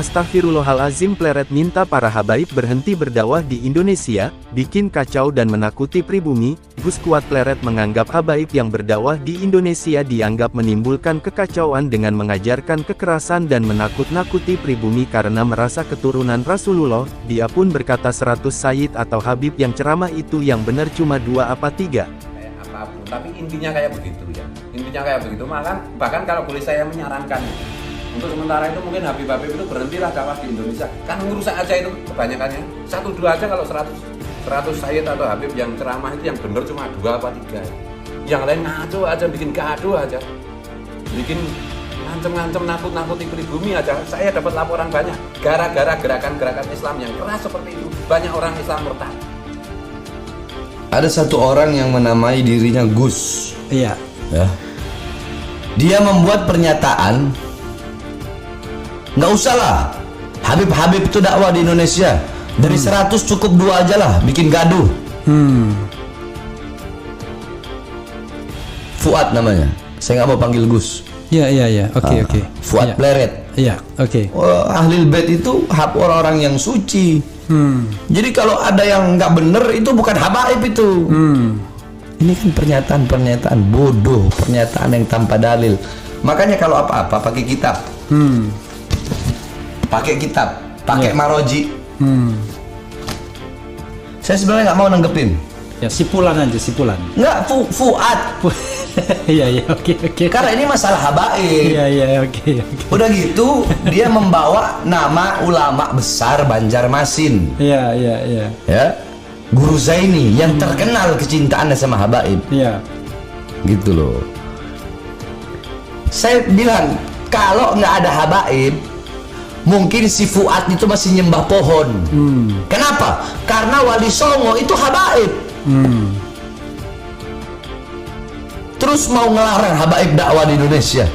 Astagfirullahalazim. Pleret minta para habaib berhenti berdakwah di Indonesia, bikin kacau dan menakuti pribumi. Gus Kuat Pleret menganggap habaib yang berdakwah di Indonesia dianggap menimbulkan kekacauan dengan mengajarkan kekerasan dan menakut-nakuti pribumi karena merasa keturunan Rasulullah. Dia pun berkata 100 sayyid atau habib yang ceramah itu yang benar cuma 2 apa 3. Apapun, tapi intinya kayak begitu ya. Intinya kayak begitu, bahkan kalau boleh saya menyarankan, untuk sementara itu mungkin habib-habib itu berhentilah dakwah di Indonesia. Kan ngerusak aja itu kebanyakannya. 1-2 aja kalau 100 sayyid atau habib yang ceramah itu yang bener cuma 2 apa 3. Yang lain ngaco aja, bikin gaduh aja. Bikin ngancem-ngancem, nakut-nakuti pribumi aja. Saya dapat laporan banyak gara-gara gerakan-gerakan Islam yang keras seperti itu. Banyak orang Islam murtad. Ada satu orang yang menamai dirinya Gus. Iya. Ya. Dia membuat pernyataan, nggak usah lah Habib-habib itu dakwah di Indonesia. Dari 100 cukup 2 aja lah, bikin gaduh. Fuad namanya. Saya nggak mau panggil Gus. Iya. Oke. Fuad Pleret. Iya, oke. Ahlul Bait itu orang-orang yang suci. Jadi kalau ada yang nggak bener itu bukan habaib itu. Ini kan pernyataan-pernyataan bodoh, pernyataan yang tanpa dalil. Makanya kalau apa-apa pakai kitab. Pakai kitab, pakai maroji. Saya sebenarnya nggak mau nanggepin. Ya, sipulan aja, sipulan. Nggak, Fuad. Iya, oke. Karena ini masalah habaib. Iya, oke. Udah gitu, dia membawa nama ulama besar Banjarmasin. Iya. Ya, Guru Zaini yang terkenal kecintaannya sama habaib. Iya. Gitu loh. Saya bilang kalau nggak ada habaib, mungkin si Fuad itu masih nyembah pohon. Kenapa? Karena Wali Songo itu habaib. Terus mau ngelarang habaib dakwah di Indonesia.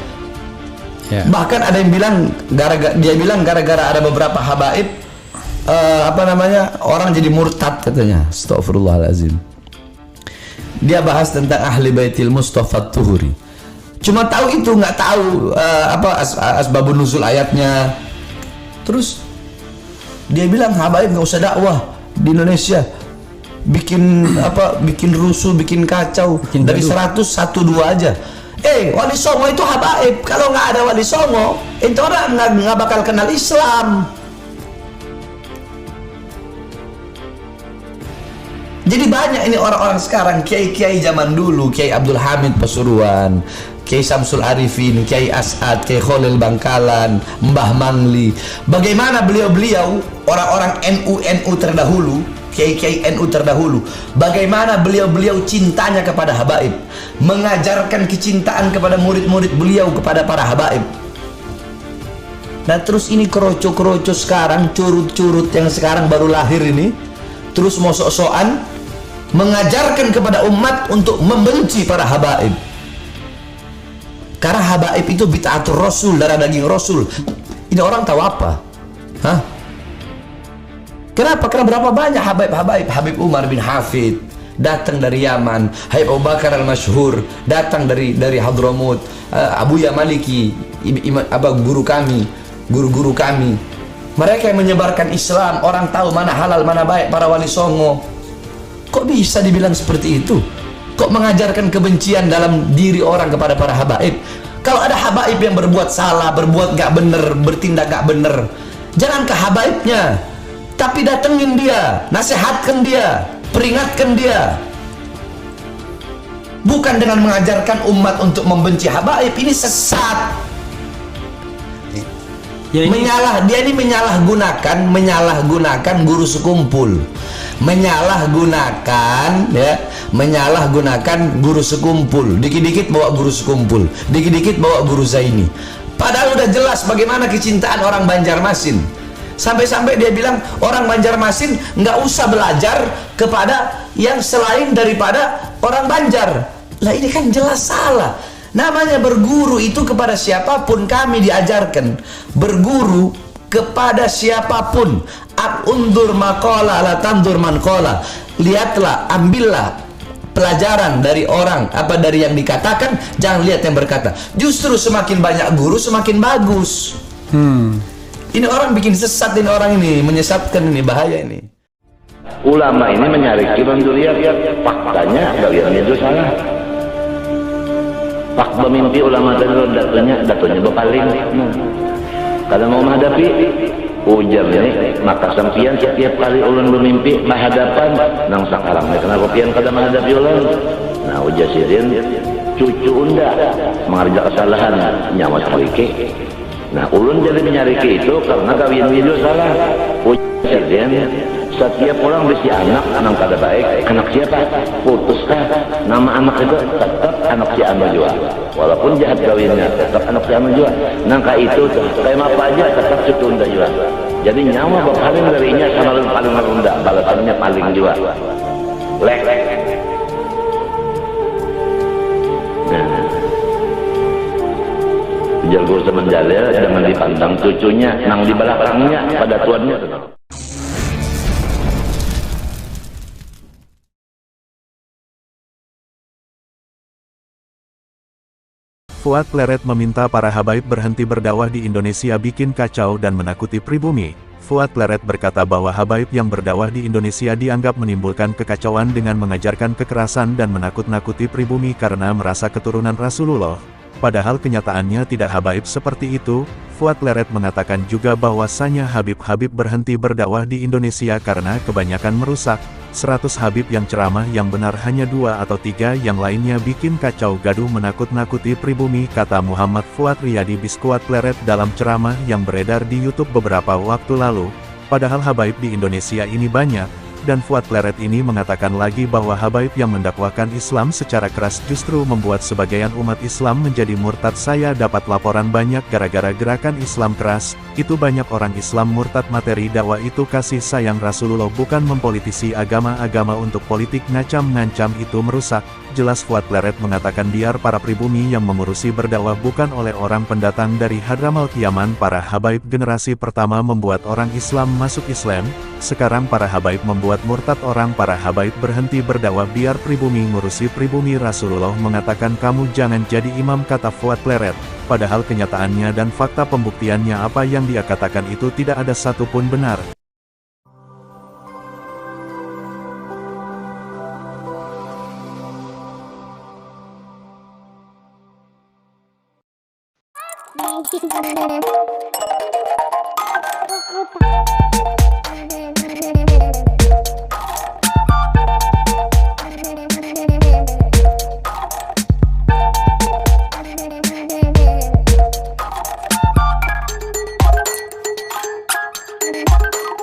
Bahkan ada yang bilang gara-gara ada beberapa habaib orang jadi murtad katanya. Astagfirullahalazim. Dia bahas tentang ahli baitil Mustafa Tuhuri. Cuma tahu itu, nggak tahu asbabun nuzul ayatnya. Terus dia bilang habaib nggak usah dakwah di Indonesia, bikin rusuh, bikin kacau. Dari 100 1-2 aja. Wali Songo itu habaib. Kalau nggak ada Wali Songo, itu orang nggak bakal kenal Islam. Jadi banyak ini orang-orang sekarang, kiai-kiai zaman dulu, Kiai Abdul Hamid Pasuruan, Kiai Samsul Arifin, Kiai As'ad, Kiai Kholil Bangkalan, Mbah Mangli. Bagaimana beliau-beliau, orang-orang NU terdahulu, Kiai-Kiai NU terdahulu, bagaimana beliau-beliau cintanya kepada habaib, mengajarkan kecintaan kepada murid-murid beliau kepada para habaib. Nah terus ini keroco-keroco sekarang, curut-curut yang sekarang baru lahir ini, terus mau sok-sokan mengajarkan kepada umat untuk membenci para habaib. Karena habaib itu bid'atul Rasul, darah daging Rasul. Ini orang tahu apa? Kenapa? Karena berapa banyak habaib-habaib. Habib Umar bin Hafid datang dari Yaman, Habib Abu Bakar al-Masyhur datang dari Hadramut, Abu Ya Maliki, guru kami. Mereka yang menyebarkan Islam, orang tahu mana halal, mana baik, para Wali Songo. Kok bisa dibilang seperti itu? Kok mengajarkan kebencian dalam diri orang kepada para habaib? Kalau ada habaib yang berbuat salah, berbuat gak bener, bertindak gak bener, jangan ke habaibnya, tapi datengin dia, nasihatkan dia, peringatkan dia. Bukan dengan mengajarkan umat untuk membenci habaib. Ini sesat. Dia ini menyalahgunakan guru sekumpul, menyalahgunakan guru sekumpul. Dikit-dikit bawa guru sekumpul, dikit-dikit bawa guru Zaini. Padahal udah jelas bagaimana kecintaan orang Banjarmasin. Sampai-sampai dia bilang orang Banjarmasin nggak usah belajar kepada yang selain daripada orang Banjar. Lah ini kan jelas salah. Namanya berguru itu kepada siapapun. Kami diajarkan berguru kepada siapapun. Undur maqala la tandur man qala. Lihatlah, ambillah pelajaran dari orang, dari yang dikatakan, jangan lihat yang berkata. Justru semakin banyak guru semakin bagus. Ini orang bikin sesat, ini orang ini menyesatkan, ini bahaya ini. Ulama ini menyariki manduriat, faktanya bagian itu salah. Pak mimpi ulama tadi datunya berpaling. Kalau mau menghadapi ujar ini, maka sampian setiap kali ulun bermimpi menghadapan nang sakarang kenapa pian kada menghadapi ulun. Nah ujar sidin cucu unda mengerja kesalahan nyawa salike. Nah ulun jadi menyariki itu karena kawin video salah. Ujar sidin setiap orang bisi anak kada baik, anak siapa? Putuskah? Nama anak itu tetap anak si anu juga. Walaupun jahat kawinnya, tetap anak si anu juga. Nangka itu kayak apa aja tetap cucu unda juga. Jadi nyawa berpaling darinya sama paling rendah, balasannya paling juga. Lek. Nah, jago semenjala jangan dipandang cucunya, nang di belakangnya pada tuannya. Fuad Pleret meminta para habaib berhenti berdakwah di Indonesia bikin kacau dan menakuti pribumi. Fuad Pleret berkata bahwa habaib yang berdakwah di Indonesia dianggap menimbulkan kekacauan dengan mengajarkan kekerasan dan menakut-nakuti pribumi karena merasa keturunan Rasulullah. Padahal kenyataannya tidak habaib seperti itu. Fuad Pleret mengatakan juga bahwasanya Habib-Habib berhenti berdakwah di Indonesia karena kebanyakan merusak. 100 Habib yang ceramah yang benar hanya 2 atau 3 yang lainnya bikin kacau gaduh menakut-nakuti pribumi, kata Muhammad Fuad Riyadi Biskuat Pleret dalam ceramah yang beredar di YouTube beberapa waktu lalu. Padahal habaib di Indonesia ini banyak, dan Fuad Pleret ini mengatakan lagi bahwa habaib yang mendakwakan Islam secara keras justru membuat sebagian umat Islam menjadi murtad. Saya dapat laporan banyak gara-gara gerakan Islam keras, itu banyak orang Islam murtad. Materi dakwah itu kasih sayang Rasulullah, bukan mempolitisi agama-agama untuk politik, ngancam-ngancam itu merusak. Jelas Fuad Pleret mengatakan biar para pribumi yang mengurusi berdakwah bukan oleh orang pendatang dari Hadramaut Yaman. Para habaib generasi pertama membuat orang Islam masuk Islam, sekarang para habaib membuat murtad orang. Para habaib berhenti berdakwah biar pribumi ngurusi pribumi. Rasulullah mengatakan kamu jangan jadi imam, kata Fuad Pleret. Padahal kenyataannya dan fakta pembuktiannya apa yang dia katakan itu tidak ada satupun benar.